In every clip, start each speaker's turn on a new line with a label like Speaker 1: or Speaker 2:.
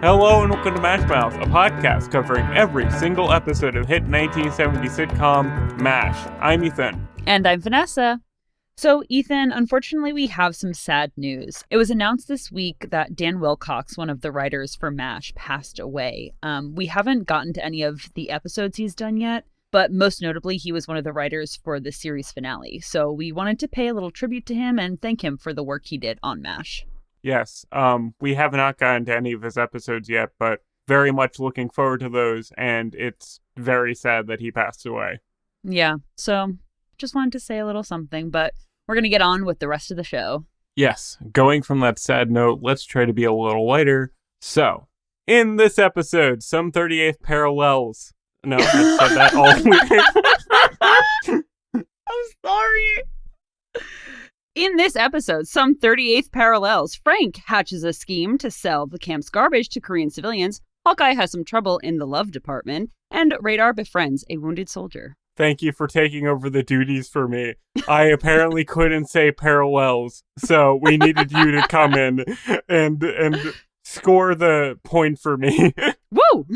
Speaker 1: Hello and welcome to MASHmouth, a podcast covering every single episode of hit 1970s sitcom MASH. I'm Ethan.
Speaker 2: And I'm Vanessa. So, Ethan, unfortunately, we have some sad news. It was announced this week that Dan Wilcox, one of the writers for MASH, passed away. We haven't gotten to any of the episodes he's done yet, but most notably, he was one of the writers for the series finale. So we wanted to pay a little tribute to him and thank him for the work he did on MASH.
Speaker 1: Yes, we have not gotten to any of his episodes yet, but very much looking forward to those, and it's very sad that he passed away.
Speaker 2: Yeah, so just wanted to say a little something, but we're going to get on with the rest of the show.
Speaker 1: Yes, going from that sad note, let's try to be a little lighter. So, in this episode, some 38th parallels. No, I said that all week.
Speaker 2: I'm sorry. In this episode, some 38th parallels, Frank hatches a scheme to sell the camp's garbage to Korean civilians, Hawkeye has some trouble in the love department, and Radar befriends a wounded soldier.
Speaker 1: Thank you for taking over the duties for me. I apparently couldn't say parallels, so we needed you to come in and score the point for me.
Speaker 2: Woo!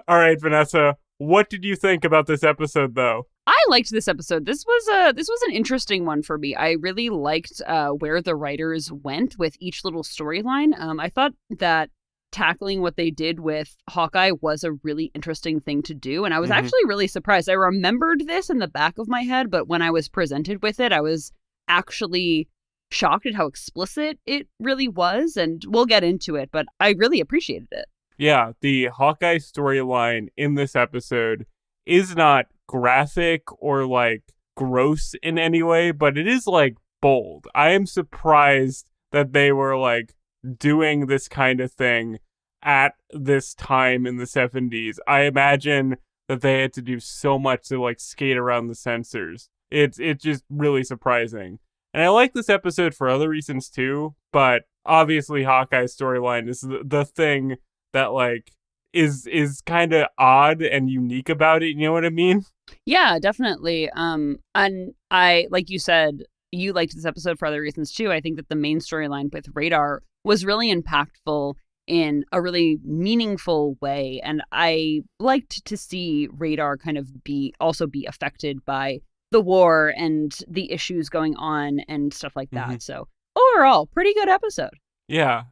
Speaker 1: All right, Vanessa, what did you think about this episode, though?
Speaker 2: I liked this episode. This was an interesting one for me. I really liked where the writers went with each little storyline. I thought that tackling what they did with Hawkeye was a really interesting thing to do, and I was actually really surprised. I remembered this in the back of my head, but when I was presented with it, I was actually shocked at how explicit it really was, and we'll get into it, but I really appreciated it.
Speaker 1: Yeah, the Hawkeye storyline in this episode is not graphic or like gross in any way, but it is like bold. I am surprised that they were like doing this kind of thing at this time in the 70s. I imagine that they had to do so much to like skate around the censors. It's just really surprising. And I like this episode for other reasons too, but obviously Hawkeye's storyline is the thing that like is kind of odd and unique about it. You know what I mean?
Speaker 2: Yeah, definitely. And I, like you said, you liked this episode for other reasons too. I think that the main storyline with Radar was really impactful in a really meaningful way. And I liked to see Radar kind of be affected by the war and the issues going on and stuff like that. So overall, pretty good episode.
Speaker 1: Yeah,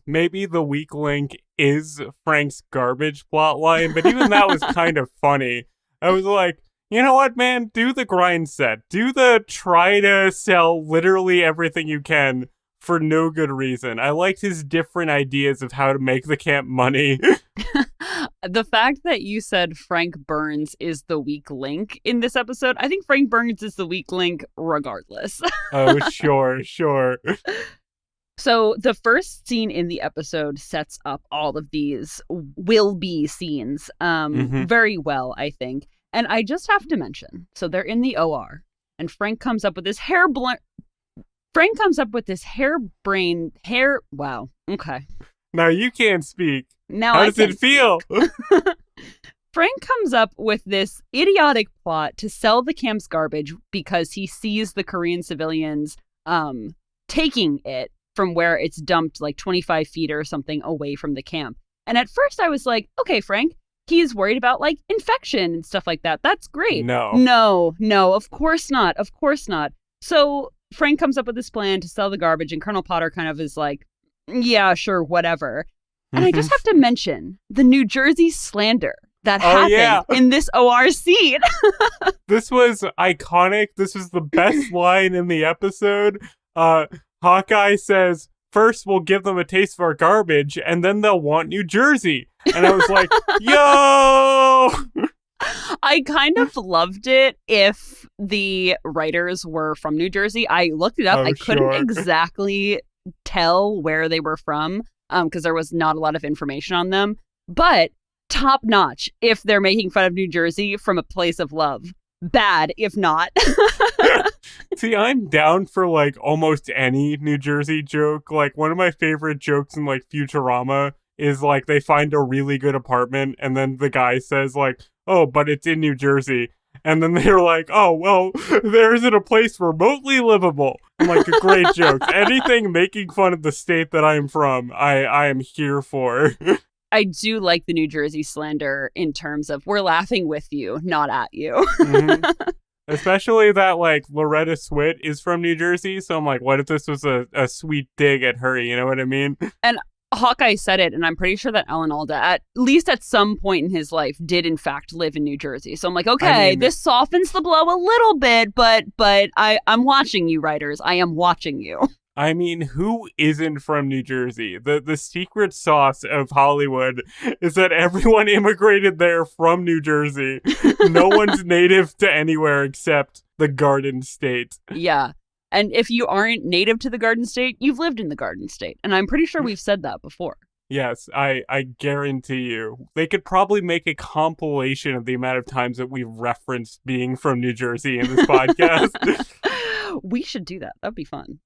Speaker 1: maybe the weak link is Frank's garbage plotline, but even that was kind of funny. I was like, you know what, man? Do the grind set. Do the try to sell literally everything you can for no good reason. I liked his different ideas of how to make the camp money.
Speaker 2: The fact that you said Frank Burns is the weak link in this episode, I think Frank Burns is the weak link regardless.
Speaker 1: Oh, sure.
Speaker 2: So the first scene in the episode sets up all of these will-be scenes very well, I think. And I just have to mention, so they're in the OR, and Frank comes up with this wow, okay.
Speaker 1: Now you can't speak.
Speaker 2: Now
Speaker 1: How does it feel?
Speaker 2: Frank comes up with this idiotic plot to sell the camp's garbage because he sees the Korean civilians taking it from where it's dumped like 25 feet or something away from the camp. And at first I was like, okay, Frank, he's worried about like infection and stuff like that. That's great. No, of course not. So Frank comes up with this plan to sell the garbage, and Colonel Potter kind of is like, yeah, sure, whatever. And I just have to mention the New Jersey slander that happened in this OR scene.
Speaker 1: This was iconic. This was the best line in the episode. Hawkeye says, first we'll give them a taste of our garbage, and then they'll want New Jersey. And I was like, yo!
Speaker 2: I kind of loved it if the writers were from New Jersey. I looked it up. I couldn't exactly tell where they were from because there was not a lot of information on them. But top notch if they're making fun of New Jersey from a place of love. Bad if not.
Speaker 1: See, I'm down for like almost any New Jersey joke. Like one of my favorite jokes in like Futurama is like they find a really good apartment and then the guy says like, oh, but it's in New Jersey. And then they're like, oh, well, there isn't a place remotely livable. And like, great jokes. Anything making fun of the state that I'm from, I am here for.
Speaker 2: I do like the New Jersey slander in terms of we're laughing with you, not at you.
Speaker 1: Mm-hmm. Especially that, like, Loretta Swit is from New Jersey, so I'm like, what if this was a sweet dig at her, you know what I mean?
Speaker 2: And Hawkeye said it, and I'm pretty sure that Alan Alda, at least at some point in his life, did in fact live in New Jersey. So I'm like, okay, this softens the blow a little bit, but I'm watching you, writers. I am watching you.
Speaker 1: I mean, who isn't from New Jersey? The secret sauce of Hollywood is that everyone immigrated there from New Jersey. No one's native to anywhere except the Garden State.
Speaker 2: Yeah. And if you aren't native to the Garden State, you've lived in the Garden State. And I'm pretty sure we've said that before.
Speaker 1: Yes, I guarantee you. They could probably make a compilation of the amount of times that we've referenced being from New Jersey in this podcast.
Speaker 2: We should do that. That'd be fun.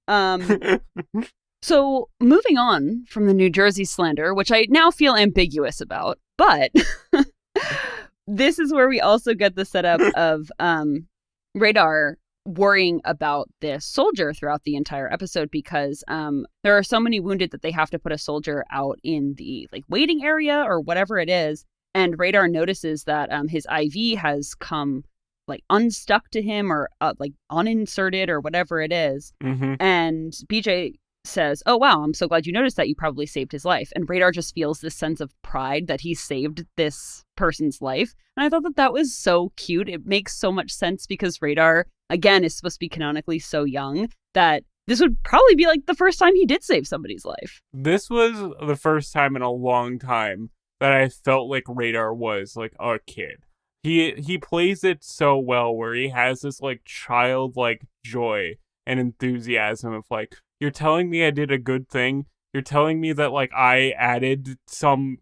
Speaker 2: So moving on from the New Jersey slander, which I now feel ambiguous about, but this is where we also get the setup of Radar worrying about this soldier throughout the entire episode because there are so many wounded that they have to put a soldier out in the like waiting area or whatever it is. And Radar notices that his IV has come like unstuck to him or like uninserted or whatever it is.
Speaker 1: Mm-hmm.
Speaker 2: And BJ says, oh, wow, I'm so glad you noticed that. You probably saved his life. And Radar just feels this sense of pride that he saved this person's life. And I thought that that was so cute. It makes so much sense because Radar, again, is supposed to be canonically so young that this would probably be like the first time he did save somebody's life.
Speaker 1: This was the first time in a long time that I felt like Radar was like a kid. He plays it so well where he has this like childlike joy and enthusiasm of like, you're telling me I did a good thing. You're telling me that like I added some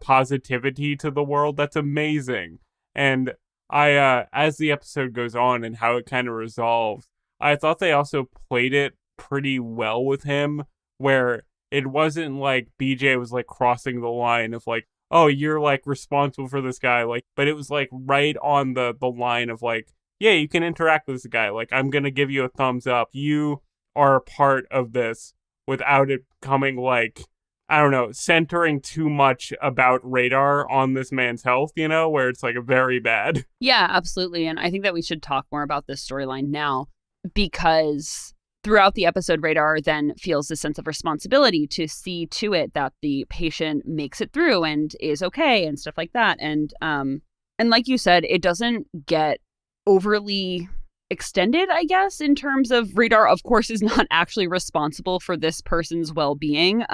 Speaker 1: positivity to the world. That's amazing. And I as the episode goes on and how it kind of resolves, I thought they also played it pretty well with him where it wasn't like BJ was like crossing the line of like, oh, you're like responsible for this guy, like, but it was like right on the line of like, yeah, you can interact with this guy, like I'm gonna give you a thumbs up, you are a part of this, without it coming like, I don't know, centering too much about Radar on this man's health, you know, where it's like very bad.
Speaker 2: Yeah, absolutely. And I think that we should talk more about this storyline now because throughout the episode, Radar then feels a sense of responsibility to see to it that the patient makes it through and is okay and stuff like that. And like you said, it doesn't get overly extended, I guess, in terms of Radar, of course, is not actually responsible for this person's well-being.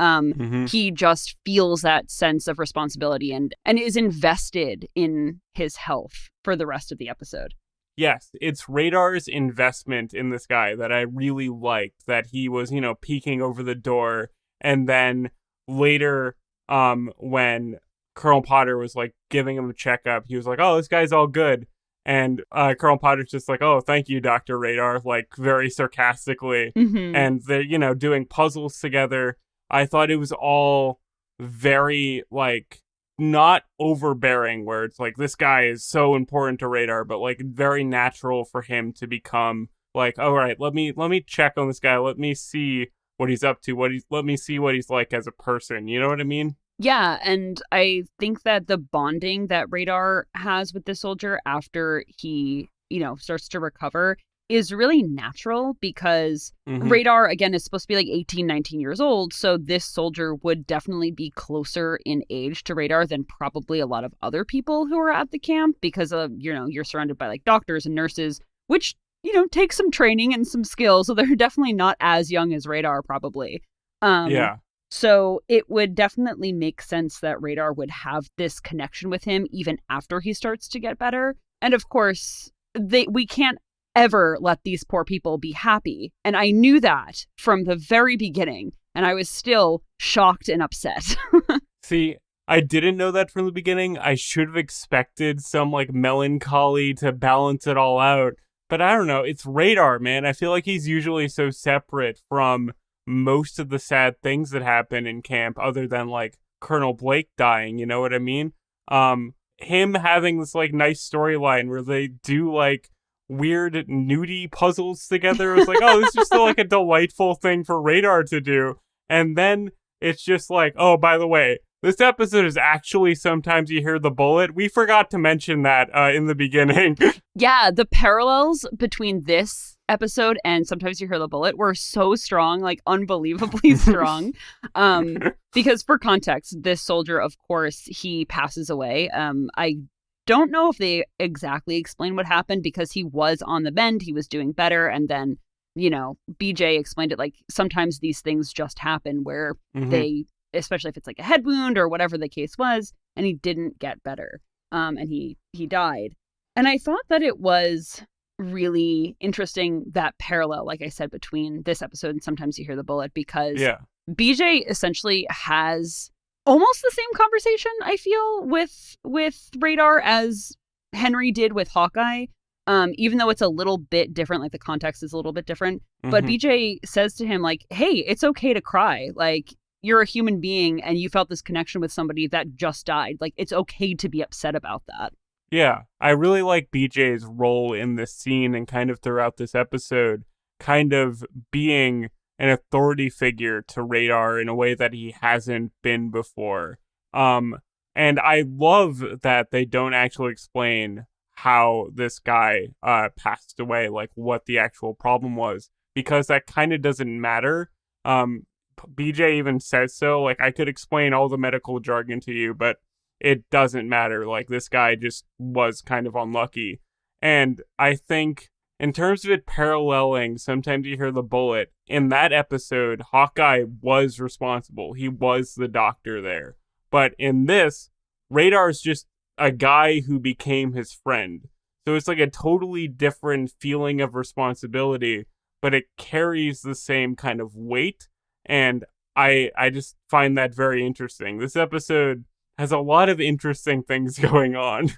Speaker 2: He just feels that sense of responsibility and is invested in his health for the rest of the episode.
Speaker 1: Yes, it's Radar's investment in this guy that I really liked, that he was, you know, peeking over the door. And then later, when Colonel Potter was like giving him a checkup, he was like, oh, this guy's all good. And Colonel Potter's just like, oh, thank you, Dr. Radar, like very sarcastically.
Speaker 2: Mm-hmm.
Speaker 1: And they're, you know, doing puzzles together. I thought it was all very like not overbearing where it's like this guy is so important to Radar, but like very natural for him to become like, all right, let me check on this guy. Let me see what he's up to. Let me see what he's like as a person. You know what I mean?
Speaker 2: Yeah, and I think that the bonding that Radar has with the soldier after he, you know, starts to recover is really natural because Radar, again, is supposed to be like 18, 19 years old. So this soldier would definitely be closer in age to Radar than probably a lot of other people who are at the camp because, you know, you're surrounded by like doctors and nurses, which, you know, take some training and some skills. So they're definitely not as young as Radar probably.
Speaker 1: Yeah.
Speaker 2: So it would definitely make sense that Radar would have this connection with him even after he starts to get better. And of course, we can't ever let these poor people be happy. And I knew that from the very beginning. And I was still shocked and upset.
Speaker 1: See, I didn't know that from the beginning. I should have expected some like melancholy to balance it all out. But I don't know. It's Radar, man. I feel like he's usually so separate from most of the sad things that happen in camp other than like Colonel Blake dying, you know what I mean? Him having this like nice storyline where they do like weird nudie puzzles together. It was like, oh, this is still like a delightful thing for Radar to do. And then it's just like, oh, by the way, this episode is actually Sometimes You Hear the Bullet. We forgot to mention that in the beginning.
Speaker 2: Yeah, the parallels between this episode and Sometimes You Hear the Bullet were so strong, like unbelievably strong. Because for context, this soldier, of course, he passes away. I don't know if they exactly explain what happened because he was on the mend, he was doing better, and then, you know, BJ explained it like sometimes these things just happen where they, especially if it's like a head wound or whatever the case was, and he didn't get better, and he died. And I thought that it was really interesting, that parallel, like I said, between this episode and Sometimes You Hear the Bullet, because BJ essentially has almost the same conversation, I feel, with Radar as Henry did with Hawkeye, even though it's a little bit different, like the context is a little bit different. But BJ says to him, like, hey, it's okay to cry. Like, you're a human being and you felt this connection with somebody that just died. Like, it's okay to be upset about that.
Speaker 1: Yeah, I really like BJ's role in this scene and kind of throughout this episode, kind of being an authority figure to Radar in a way that he hasn't been before. And I love that they don't actually explain how this guy passed away, like what the actual problem was, because that kind of doesn't matter. BJ even says so, like, I could explain all the medical jargon to you, but it doesn't matter. Like, this guy just was kind of unlucky. And I think in terms of it paralleling Sometimes You Hear the Bullet, in that episode, Hawkeye was responsible. He was the doctor there. But in this, Radar's just a guy who became his friend. So it's like a totally different feeling of responsibility, but it carries the same kind of weight. And I just find that very interesting. This episode has a lot of interesting things going on.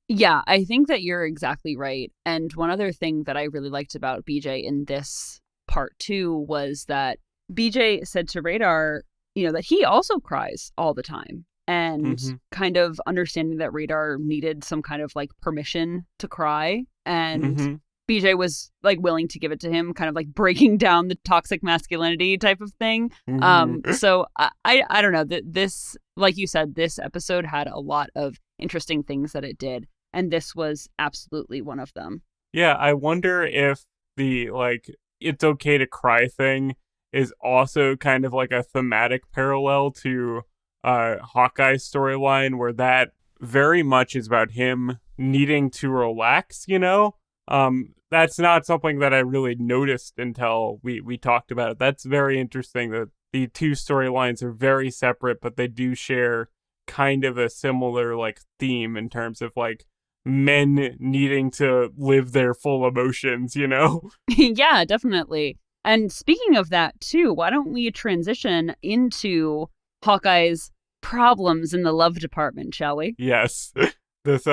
Speaker 2: Yeah, I think that you're exactly right. And one other thing that I really liked about BJ in this part too was that BJ said to Radar, you know, that he also cries all the time. And kind of understanding that Radar needed some kind of like permission to cry. And BJ was like willing to give it to him, kind of like breaking down the toxic masculinity type of thing. So I don't know, this, like you said, this episode had a lot of interesting things that it did. And this was absolutely one of them.
Speaker 1: Yeah, I wonder if the, like, it's okay to cry thing is also kind of like a thematic parallel to Hawkeye's storyline, where that very much is about him needing to relax, you know? That's not something that I really noticed until we talked about it. That's very interesting that the two storylines are very separate, but they do share kind of a similar, like, theme in terms of, like, men needing to live their full emotions, you know?
Speaker 2: Yeah, definitely. And speaking of that too, why don't we transition into Hawkeye's problems in the love department, shall we?
Speaker 1: Yes. This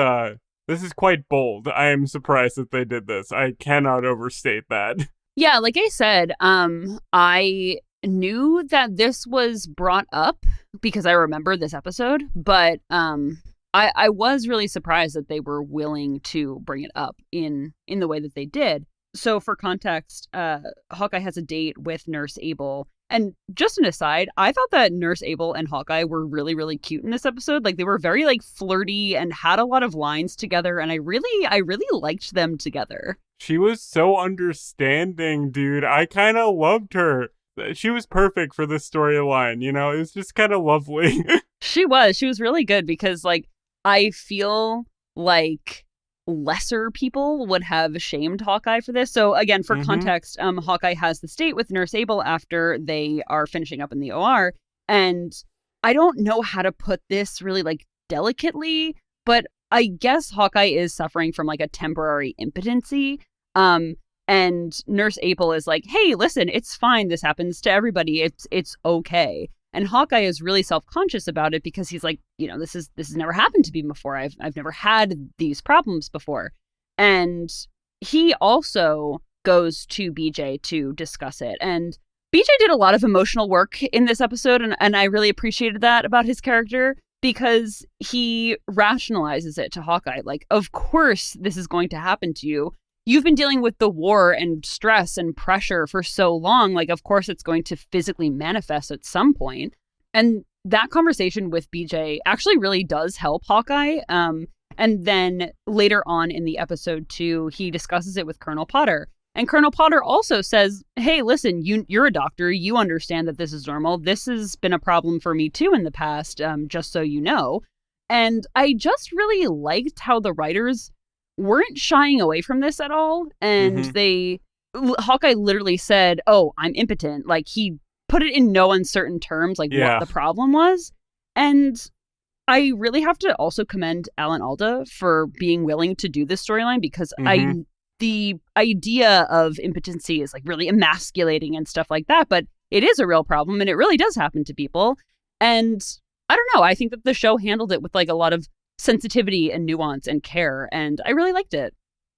Speaker 1: is quite bold. I am surprised that they did this. I cannot overstate that.
Speaker 2: Yeah, like I said, I knew that this was brought up because I remember this episode, but I was really surprised that they were willing to bring it up in the way that they did. So for context, Hawkeye has a date with Nurse Abel. And just an aside, I thought that Nurse Abel and Hawkeye were really, really cute in this episode. Like, they were very, like, flirty and had a lot of lines together. And I really liked them together.
Speaker 1: She was so understanding, dude. I kind of loved her. She was perfect for this storyline, you know? It was just kind of lovely.
Speaker 2: She was really good because, like, I feel like lesser people would have shamed Hawkeye for this. So again, for context, Hawkeye has this date with Nurse Abel after they are finishing up in the OR. And I don't know how to put this really, like, delicately, but I guess Hawkeye is suffering from, like, a temporary impotency. And Nurse Abel is like, hey, listen, it's fine. This happens to everybody. It's okay. And Hawkeye is really self-conscious about it because he's like, you know, this has never happened to me before. I've never had these problems before. And he also goes to BJ to discuss it. And BJ did a lot of emotional work in this episode, and I really appreciated that about his character because he rationalizes it to Hawkeye. Like, of course this is going to happen to you. you've been dealing with the war and stress and pressure for so long. Like, of course, it's going to physically manifest at some point. And that conversation with BJ actually really does help Hawkeye. And then later on in the episode, too, he discusses it with Colonel Potter. And Colonel Potter also says, hey, listen, you're a doctor. You understand that this is normal. This has been a problem for me, too, in the past, just so you know. And I just really liked how the writers weren't shying away from this at all. And Hawkeye literally said, oh, I'm impotent. Like, he put it in no uncertain terms, like what the problem was. And I really have to also commend Alan Alda for being willing to do this storyline, because the idea of impotency is like really emasculating and stuff like that, but it is a real problem and it really does happen to people. And I don't know, I think that the show handled it with like a lot of sensitivity and nuance and care, and I really liked it.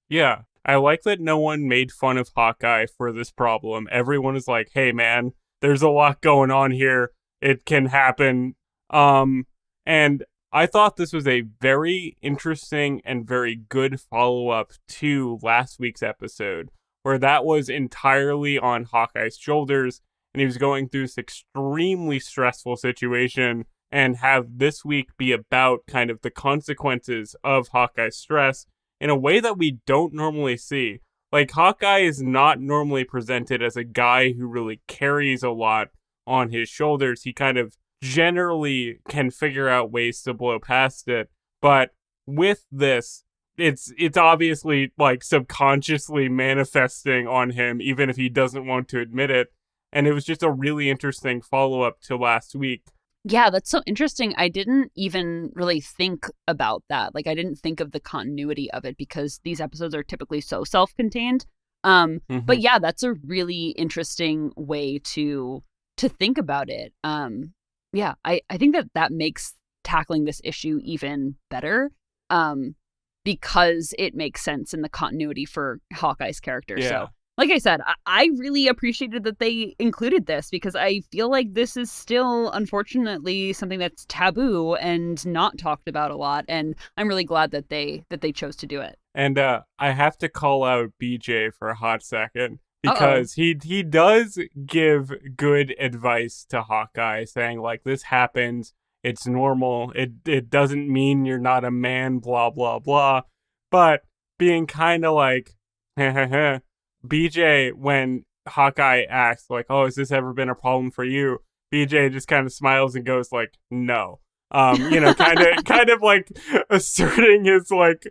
Speaker 1: Yeah, I like that no one made fun of Hawkeye for this problem. Everyone is like, hey man, there's a lot going on here. It can happen. And I thought this was a very interesting and very good follow-up to last week's episode, where that was entirely on Hawkeye's shoulders, and he was going through this extremely stressful situation, and have this week be about kind of the consequences of Hawkeye's stress in a way that we don't normally see. Like, Hawkeye is not normally presented as a guy who really carries a lot on his shoulders. He kind of generally can figure out ways to blow past it, but with this, it's obviously like subconsciously manifesting on him, even if he doesn't want to admit it. And it was just a really interesting follow-up to last week.
Speaker 2: Yeah, that's so interesting. I didn't even really think about that. Like, I didn't think of the continuity of it, because these episodes are typically so self-contained. But yeah, that's a really interesting way to think about it. Yeah, I think that makes tackling this issue even better, because it makes sense in the continuity for Hawkeye's character.
Speaker 1: Yeah.
Speaker 2: So, like I said, I really appreciated that they included this, because I feel like this is still, unfortunately, something that's taboo and not talked about a lot. And I'm really glad that they chose to do it.
Speaker 1: And I have to call out BJ for a hot second, because he does give good advice to Hawkeye, saying, like, this happens, it's normal, it doesn't mean you're not a man, blah, blah, blah. But being kind of like, BJ, when Hawkeye asks, like, oh, has this ever been a problem for you? BJ just kind of smiles and goes, like, no. Kind of like asserting his, like,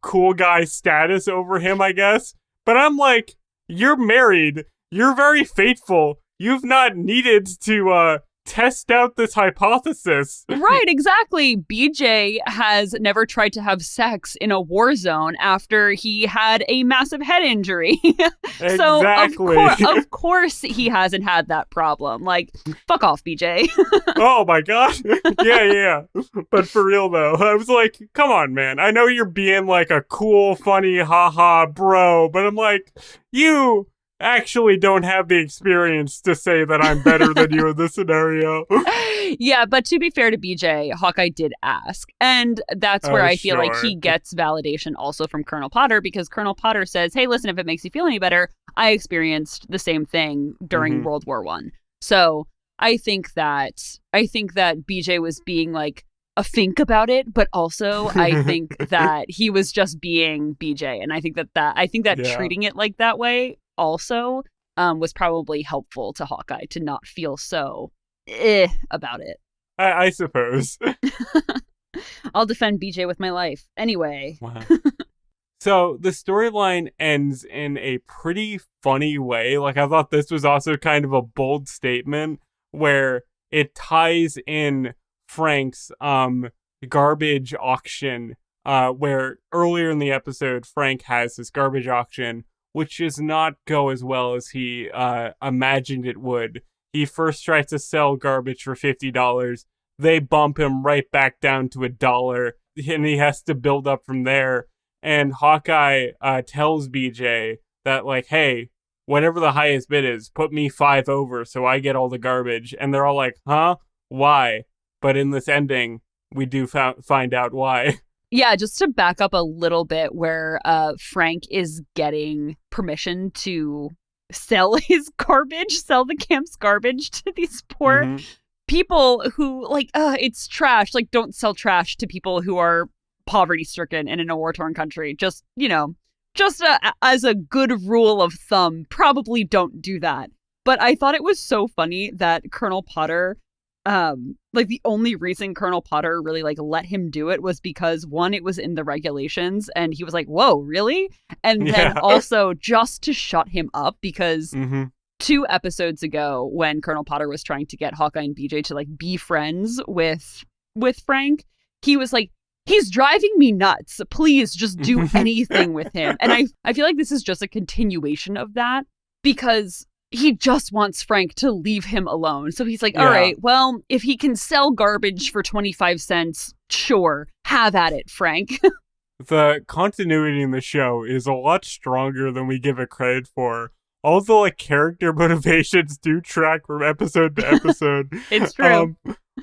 Speaker 1: cool guy status over him, I guess. But I'm like, you're married. You're very faithful. You've not needed to test out this hypothesis.
Speaker 2: Right, exactly. BJ has never tried to have sex in a war zone after he had a massive head injury. So, of course, he hasn't had that problem. Like, fuck off, BJ.
Speaker 1: Oh my god. Yeah. But for real, though, I was like, come on, man. I know you're being like a cool, funny, haha, bro, but I'm like, you actually don't have the experience to say that I'm better than you in this scenario.
Speaker 2: Yeah, but to be fair to BJ, Hawkeye did ask. And that's where I feel like he gets validation also from Colonel Potter, because Colonel Potter says, hey, listen, if it makes you feel any better, I experienced the same thing during World War I. So I think that BJ was being like a fink about it, but also I think that he was just being BJ. And I think that treating it like that way also was probably helpful to Hawkeye to not feel so about it.
Speaker 1: I suppose.
Speaker 2: I'll defend BJ with my life. Anyway.
Speaker 1: Wow. So the storyline ends in a pretty funny way. Like, I thought this was also kind of a bold statement where it ties in Frank's garbage auction, where earlier in the episode, Frank has this garbage auction, which does not go as well as he imagined it would. He first tries to sell garbage for $50. They bump him right back down to $1, and he has to build up from there. And Hawkeye tells BJ that, like, hey, whatever the highest bid is, put me 5 over so I get all the garbage. And they're all like, huh? Why? But in this ending, we do find out why.
Speaker 2: Yeah, just to back up a little bit where Frank is getting permission to sell his garbage, sell the camp's garbage to these poor people who, like, it's trash. Like, don't sell trash to people who are poverty-stricken and in a war-torn country. Just, as a good rule of thumb, probably don't do that. But I thought it was so funny that Colonel Potter, the only reason Colonel Potter really, let him do it was because, one, it was in the regulations, and he was like, whoa, really? And then also just to shut him up, because 2 episodes ago, when Colonel Potter was trying to get Hawkeye and BJ to, be friends with Frank, he was like, he's driving me nuts. Please just do anything with him. And I feel like this is just a continuation of that, because he just wants Frank to leave him alone. So he's like, all right, well, if he can sell garbage for 25 cents, sure, have at it, Frank.
Speaker 1: The continuity in the show is a lot stronger than we give it credit for. All the character motivations do track from episode to episode.
Speaker 2: It's true.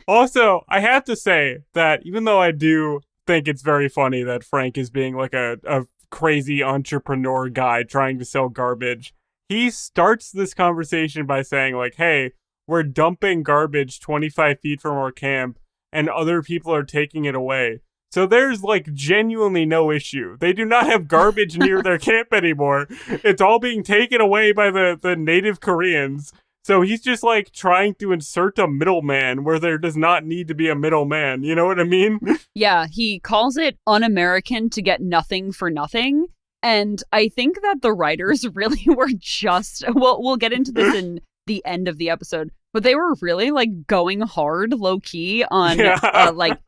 Speaker 1: Also, I have to say that even though I do think it's very funny that Frank is being a crazy entrepreneur guy trying to sell garbage, he starts this conversation by saying, hey, we're dumping garbage 25 feet from our camp and other people are taking it away. So there's genuinely no issue. They do not have garbage near their camp anymore. It's all being taken away by the native Koreans. So he's just trying to insert a middleman where there does not need to be a middleman. You know what I mean?
Speaker 2: Yeah, he calls it un-American to get nothing for nothing. And I think that the writers really were just, we'll get into this in the end of the episode, but they were really going hard low key on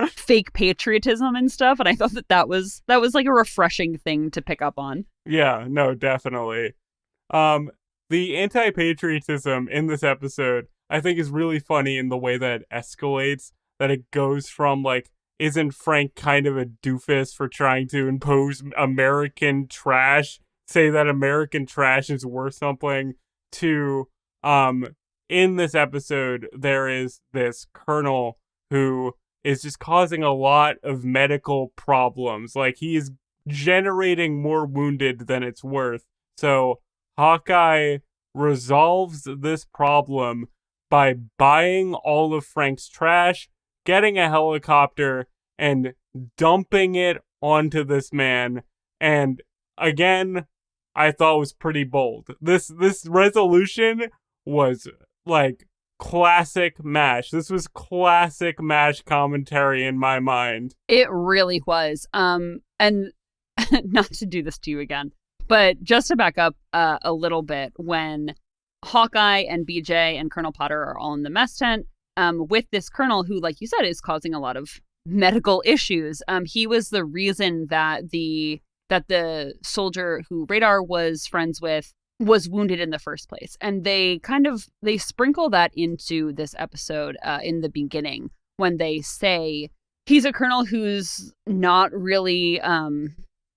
Speaker 2: fake patriotism and stuff. And I thought that was a refreshing thing to pick up on.
Speaker 1: Yeah, no, definitely. The anti-patriotism in this episode, I think, is really funny in the way that it escalates, that it goes from isn't Frank kind of a doofus for trying to impose American trash, say that American trash is worth something, to, in this episode, there is this colonel who is just causing a lot of medical problems. He is generating more wounded than it's worth. So Hawkeye resolves this problem by buying all of Frank's trash, getting a helicopter, and dumping it onto this man. And again, I thought was pretty bold. This resolution was classic MASH. This was classic MASH commentary in my mind.
Speaker 2: It really was. And not to do this to you again, but just to back up a little bit, when Hawkeye and BJ and Colonel Potter are all in the mess tent, with this colonel who, like you said, is causing a lot of medical issues. He was the reason that the soldier who Radar was friends with was wounded in the first place. And they sprinkle that into this episode in the beginning when they say he's a colonel who's not really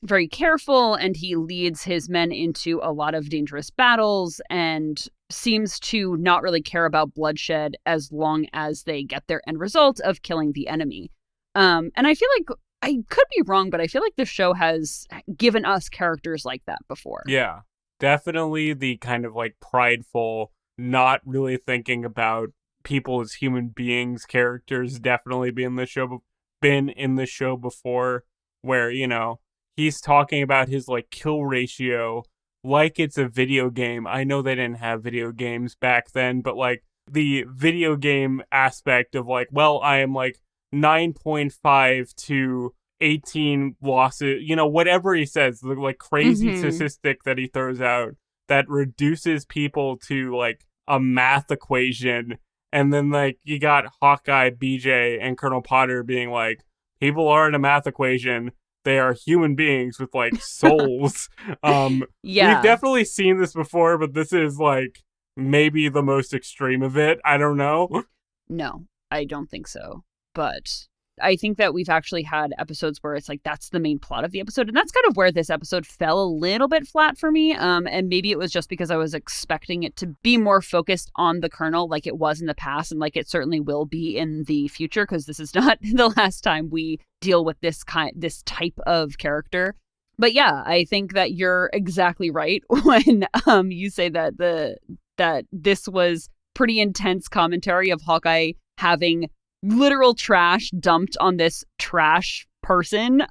Speaker 2: very careful, and he leads his men into a lot of dangerous battles and seems to not really care about bloodshed as long as they get their end result of killing the enemy. And I feel like, I could be wrong, but I feel like the show has given us characters like that before.
Speaker 1: Yeah, definitely the kind of prideful, not really thinking about people as human beings characters definitely been in the show before, where, he's talking about his kill ratio like it's a video game. I know they didn't have video games back then, but the video game aspect of I am 9.5 to 18 losses, whatever he says, the crazy statistic that he throws out that reduces people to a math equation. And then you got Hawkeye, BJ, and Colonel Potter being people aren't a math equation. They are human beings with souls. Yeah. We've definitely seen this before, but this is maybe the most extreme of it. I don't know.
Speaker 2: No, I don't think so. But I think that we've actually had episodes where it's like that's the main plot of the episode. And that's kind of where this episode fell a little bit flat for me. And maybe it was just because I was expecting it to be more focused on the Colonel like it was in the past and like it certainly will be in the future, because this is not the last time we deal with this type of character. But yeah, I think that you're exactly right when you say that that this was pretty intense commentary of Hawkeye having literal trash dumped on this trash person.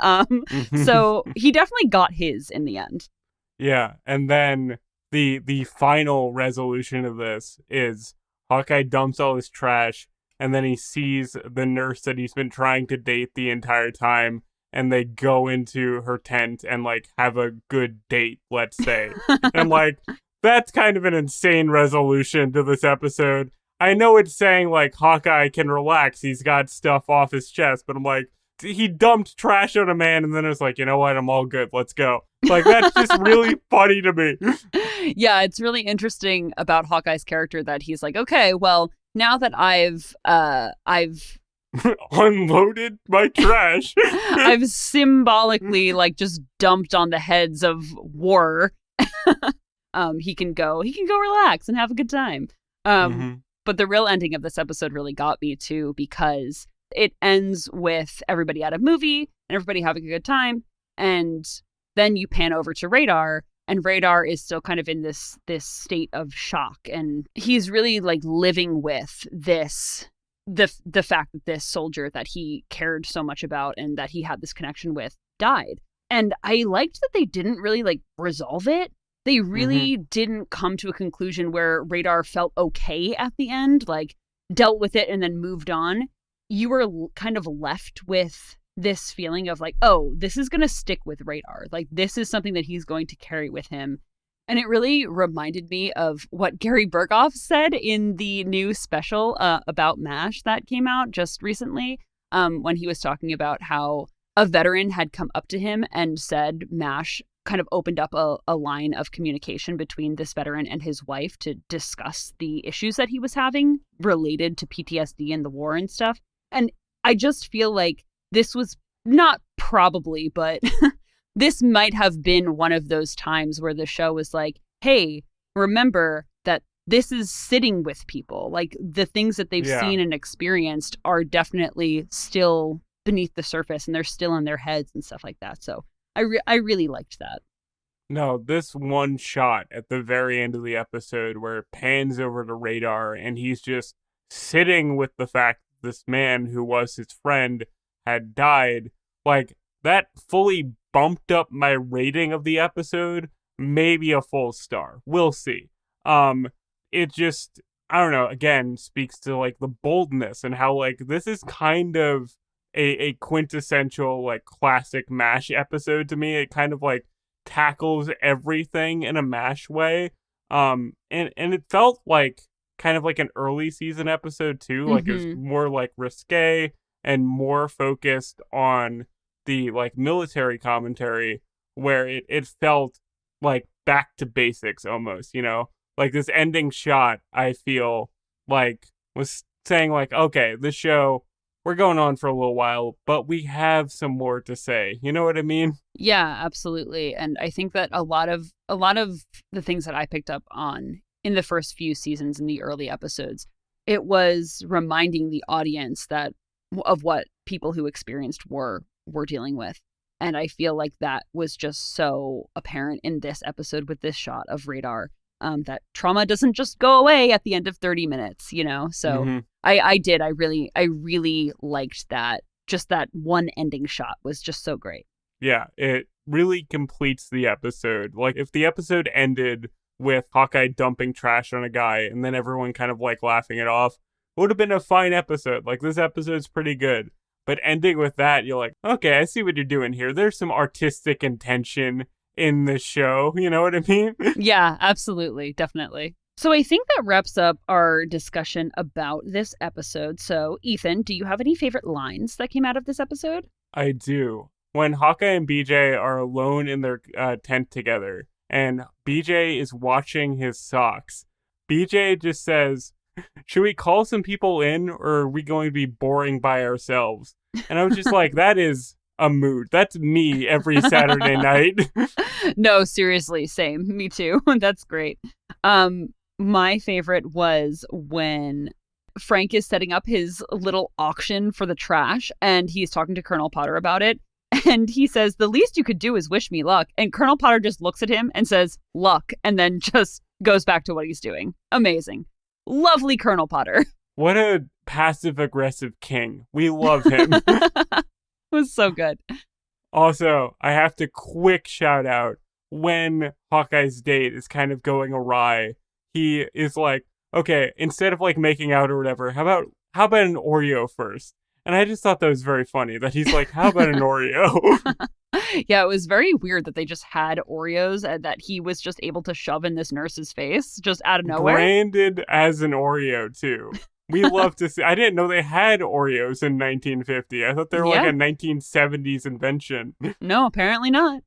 Speaker 2: So he definitely got his in the end.
Speaker 1: Yeah, and then the final resolution of this is Hawkeye dumps all his trash, and then he sees the nurse that he's been trying to date the entire time, and they go into her tent and like have a good date, let's say. And like, that's kind of an insane resolution to this episode. I know it's saying like Hawkeye can relax, he's got stuff off his chest, but I'm like, he dumped trash on a man and then it's like, you know what, I'm all good, let's go. Like, that's just really funny to me.
Speaker 2: Yeah, it's really interesting about Hawkeye's character that he's like, okay, well, now that I've
Speaker 1: unloaded my trash,
Speaker 2: I've symbolically like just dumped on the heads of war. He can go relax and have a good time. But the real ending of this episode really got me too, because it ends with everybody at a movie and everybody having a good time, and then you pan over to Radar, and Radar is still kind of in this state of shock, and he's really like living with this the fact that this soldier that he cared so much about and that he had this connection with died. And I liked that they didn't really like resolve it. They really didn't come to a conclusion where Radar felt okay at the end, like dealt with it and then moved on. You were kind of left with this feeling of like, oh, this is going to stick with Radar. Like, this is something that he's going to carry with him. And it really reminded me of what Gary Berghoff said in the new special about MASH that came out just recently, when he was talking about how a veteran had come up to him and said MASH kind of opened up a line of communication between this veteran and his wife to discuss the issues that he was having related to PTSD and the war and stuff. And I just feel like this was not probably, but this might have been one of those times where the show was like, hey, remember that this is sitting with people. Like, the things that they've seen and experienced are definitely still beneath the surface and they're still in their heads and stuff like that. So I really liked that.
Speaker 1: No, this one shot at the very end of the episode where it pans over to Radar and he's just sitting with the fact that this man who was his friend had died, like, that fully bumped up my rating of the episode, maybe a full star. We'll see. It just, I don't know, again, speaks to like the boldness and how like this is kind of a quintessential like classic MASH episode to me. It kind of like tackles everything in a MASH way. And it felt like kind of like an early season episode too. Like it was more like risque and more focused on the like military commentary, where it felt like back to basics almost, you know? Like this ending shot, I feel like was saying like, okay, this show, we're going on for a little while, but we have some more to say. You know what I mean?
Speaker 2: Yeah, absolutely. And I think that a lot of the things that I picked up on in the first few seasons in the early episodes, it was reminding the audience that of what people who experienced war were dealing with. And I feel like that was just so apparent in this episode with this shot of Radar, that trauma doesn't just go away at the end of 30 minutes, you know? So I really liked that. Just that one ending shot was just so great.
Speaker 1: Yeah, it really completes the episode. Like, if the episode ended with Hawkeye dumping trash on a guy and then everyone kind of like laughing it off, it would have been a fine episode. Like, this episode's pretty good. But ending with that, you're like, okay, I see what you're doing here. There's some artistic intention in the show. You know what I mean?
Speaker 2: Yeah, absolutely. Definitely. So I think that wraps up our discussion about this episode. So, Ethan, do you have any favorite lines that came out of this episode?
Speaker 1: I do. When Hawkeye and BJ are alone in their tent together, and BJ is watching his socks, BJ just says, should we call some people in, or are we going to be boring by ourselves? And I was just like, that is a mood. That's me every Saturday night.
Speaker 2: No, seriously, same. Me too. That's great. My favorite was when Frank is setting up his little auction for the trash and he's talking to Colonel Potter about it. And he says, the least you could do is wish me luck. And Colonel Potter just looks at him and says, luck, and then just goes back to what he's doing. Amazing. Lovely Colonel Potter.
Speaker 1: What a passive-aggressive king. We love him.
Speaker 2: It was so good.
Speaker 1: Also, I have to quick shout out when Hawkeye's date is kind of going awry. He is like, okay, instead of like making out or whatever, how about an Oreo first? And I just thought that was very funny that he's like, how about an Oreo?
Speaker 2: Yeah, it was very weird that they just had Oreos and that he was just able to shove in this nurse's face just out of nowhere.
Speaker 1: Branded as an Oreo, too. We love to see. I didn't know they had Oreos in 1950. I thought they were like a 1970s invention.
Speaker 2: No, apparently not.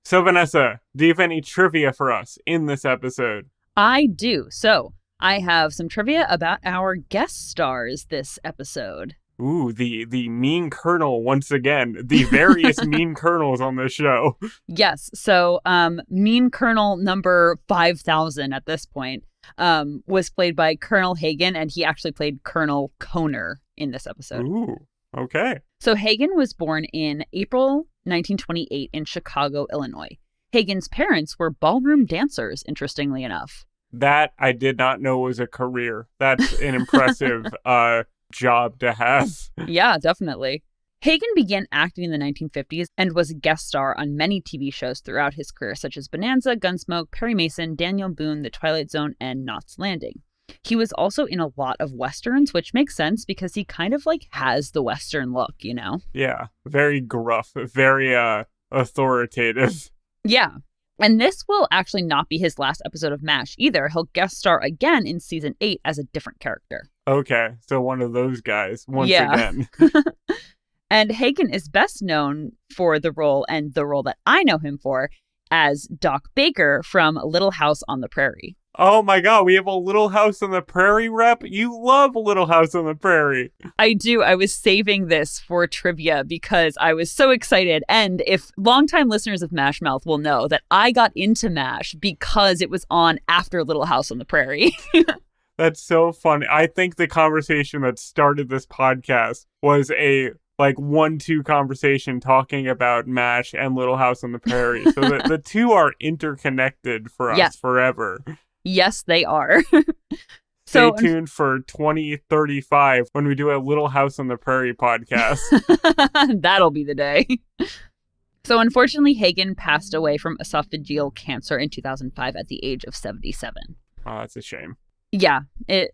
Speaker 1: So, Vanessa, do you have any trivia for us in this episode?
Speaker 2: I do. So, I have some trivia about our guest stars this episode.
Speaker 1: Ooh, the mean colonel once again. The various mean colonels on this show.
Speaker 2: Yes. So, mean colonel number 5,000 at this point was played by Colonel Hagen, and he actually played Colonel Koner in this episode.
Speaker 1: Ooh, okay.
Speaker 2: So Hagen was born in April 1928 in Chicago, Illinois. Hagen's parents were ballroom dancers, interestingly enough.
Speaker 1: That I did not know was a career. That's an impressive job to have.
Speaker 2: Yeah, definitely. Hagen began acting in the 1950s and was a guest star on many TV shows throughout his career, such as Bonanza, Gunsmoke, Perry Mason, Daniel Boone, The Twilight Zone, and Knots Landing. He was also in a lot of Westerns, which makes sense because he kind of like has the Western look, you know?
Speaker 1: Yeah, very gruff, very authoritative.
Speaker 2: Yeah. And this will actually not be his last episode of MASH either. He'll guest star again in season 8 as a different character.
Speaker 1: Okay, so one of those guys once again.
Speaker 2: And Hagen is best known for the role, and the role that I know him for, as Doc Baker from Little House on the Prairie.
Speaker 1: Oh my god, we have a Little House on the Prairie rep? You love Little House on the Prairie.
Speaker 2: I do. I was saving this for trivia because I was so excited. And if longtime listeners of MASHmouth will know that I got into MASH because it was on after Little House on the Prairie.
Speaker 1: That's so funny. I think the conversation that started this podcast was a 1-2 conversation talking about MASH and Little House on the Prairie. So the two are interconnected for us forever.
Speaker 2: Yes, they are.
Speaker 1: Stay tuned for 2035 when we do a Little House on the Prairie podcast.
Speaker 2: That'll be the day. So unfortunately, Hagen passed away from esophageal cancer in 2005 at the age of 77.
Speaker 1: Oh, that's a shame.
Speaker 2: Yeah,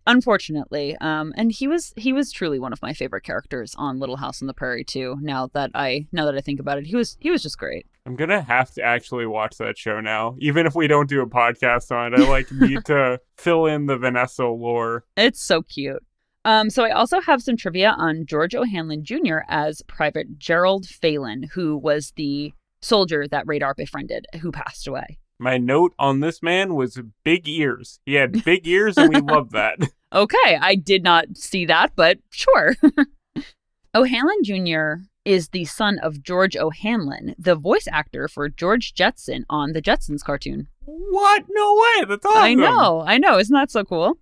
Speaker 2: unfortunately. And he was truly one of my favorite characters on Little House on the Prairie too. Now that I think about it, he was just great.
Speaker 1: I'm gonna have to actually watch that show now, even if we don't do a podcast on it. I need to fill in the Vanessa lore.
Speaker 2: It's so cute. So I also have some trivia on George O'Hanlon Jr. as Private Gerald Phelan, who was the soldier that Radar befriended, who passed away.
Speaker 1: My note on this man was big ears. He had big ears, and we love that.
Speaker 2: Okay, I did not see that, but sure. O'Hanlon Jr. is the son of George O'Hanlon, the voice actor for George Jetson on the Jetsons cartoon.
Speaker 1: What? No way! That's awesome!
Speaker 2: I know. Isn't that so cool?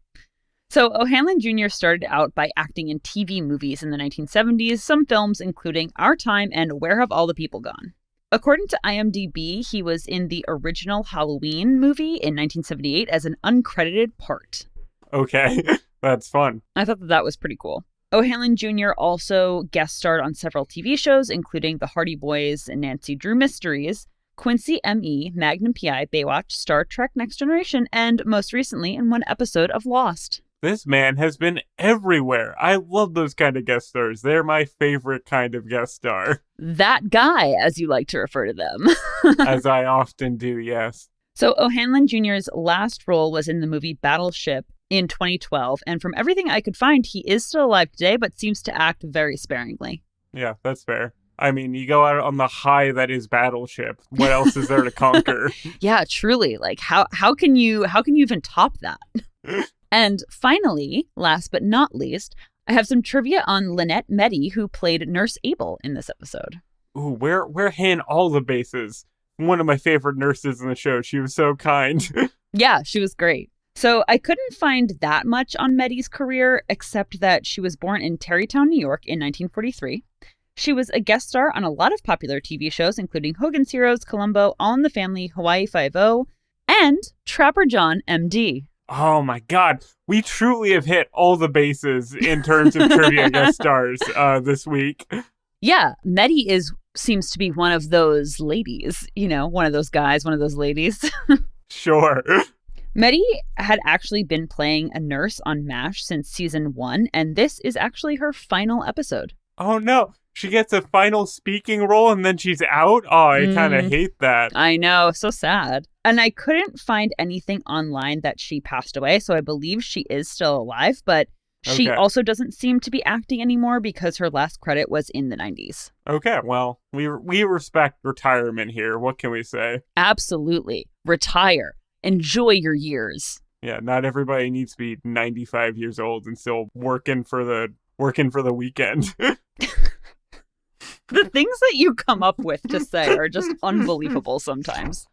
Speaker 2: So O'Hanlon Jr. started out by acting in TV movies in the 1970s, some films including Our Time and Where Have All the People Gone? According to IMDb, he was in the original Halloween movie in 1978 as an uncredited part.
Speaker 1: Okay, that's fun.
Speaker 2: I thought that was pretty cool. O'Hanlon Jr. also guest starred on several TV shows, including The Hardy Boys and Nancy Drew Mysteries, Quincy M.E., Magnum P.I., Baywatch, Star Trek Next Generation, and most recently in one episode of Lost.
Speaker 1: This man has been everywhere. I love those kind of guest stars. They're my favorite kind of guest star.
Speaker 2: That guy, as you like to refer to them.
Speaker 1: As I often do, yes.
Speaker 2: So O'Hanlon Jr.'s last role was in the movie Battleship in 2012, and from everything I could find, he is still alive today, but seems to act very sparingly.
Speaker 1: Yeah, that's fair. I mean, you go out on the high that is Battleship. What else is there to conquer?
Speaker 2: Yeah, truly. How can you even top that? And finally, last but not least, I have some trivia on Lynette Mettey, who played Nurse Abel in this episode.
Speaker 1: Ooh, we're hitting all the bases. One of my favorite nurses in the show. She was so kind.
Speaker 2: Yeah, she was great. So I couldn't find that much on Mettey's career, except that she was born in Tarrytown, New York in 1943. She was a guest star on a lot of popular TV shows, including Hogan's Heroes, Columbo, All in the Family, Hawaii Five-0, and Trapper John, MD.
Speaker 1: Oh my god. We truly have hit all the bases in terms of trivia guest stars this week.
Speaker 2: Yeah, Mettey seems to be one of those ladies, one of those guys, one of those ladies.
Speaker 1: Sure.
Speaker 2: Mettey had actually been playing a nurse on MASH since season 1, and this is actually her final episode.
Speaker 1: Oh no, she gets a final speaking role and then she's out? Oh, I kind of hate that.
Speaker 2: I know, so sad. And I couldn't find anything online that she passed away, so I believe she is still alive, but she also doesn't seem to be acting anymore because her last credit was in the 90s.
Speaker 1: Okay, well, we respect retirement here. What can we say?
Speaker 2: Absolutely. Retire. Enjoy your years.
Speaker 1: Yeah, not everybody needs to be 95 years old and still working for the weekend.
Speaker 2: The things that you come up with to say are just unbelievable sometimes.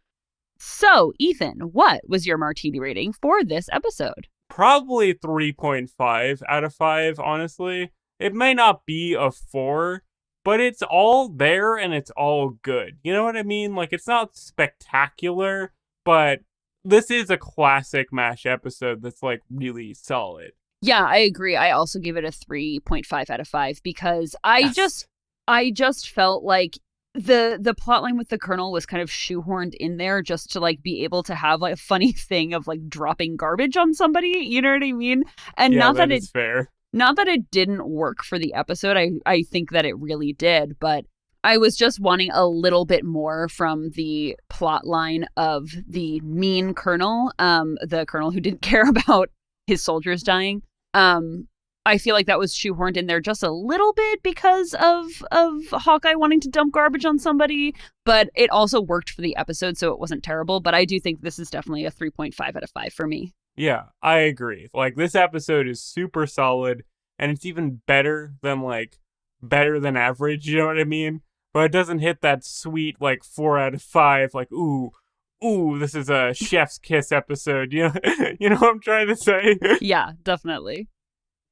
Speaker 2: So, Ethan, what was your martini rating for this episode?
Speaker 1: Probably 3.5 out of 5, honestly. It may not be a 4, but it's all there and it's all good. You know what I mean? Like, it's not spectacular, but this is a classic MASH episode that's, like, really solid.
Speaker 2: Yeah, I agree. I also give it a 3.5 out of 5 because I just felt like the plotline with the Colonel was kind of shoehorned in there just to like be able to have like a funny thing of like dropping garbage on somebody. You know what I mean? And
Speaker 1: yeah, that is fair.
Speaker 2: Not that it didn't work for the episode. I think that it really did, but I was just wanting a little bit more from the plot line of the mean Colonel, the Colonel who didn't care about his soldiers dying. I feel like that was shoehorned in there just a little bit because of Hawkeye wanting to dump garbage on somebody, but it also worked for the episode, so it wasn't terrible. But I do think this is definitely a 3.5 out of 5 for me.
Speaker 1: Yeah, I agree. Like, this episode is super solid, and it's even better than average, you know what I mean? But it doesn't hit that sweet, 4 out of 5, ooh, this is a chef's kiss episode, you know what I'm trying to say?
Speaker 2: Yeah, definitely.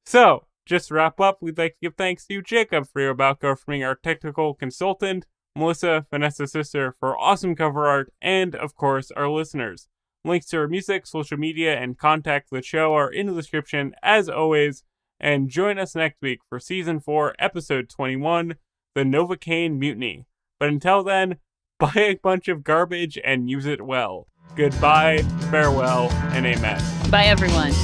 Speaker 1: So, just to wrap up, we'd like to give thanks to Jacob for your about cover from our technical consultant, Melissa, Vanessa's sister, for awesome cover art, and, of course, our listeners. Links to our music, social media, and contact the show are in the description, as always, and join us next week for Season 4, Episode 21, The Novocaine Mutiny. But until then, buy a bunch of garbage and use it well. Goodbye, farewell, and amen.
Speaker 2: Bye, everyone.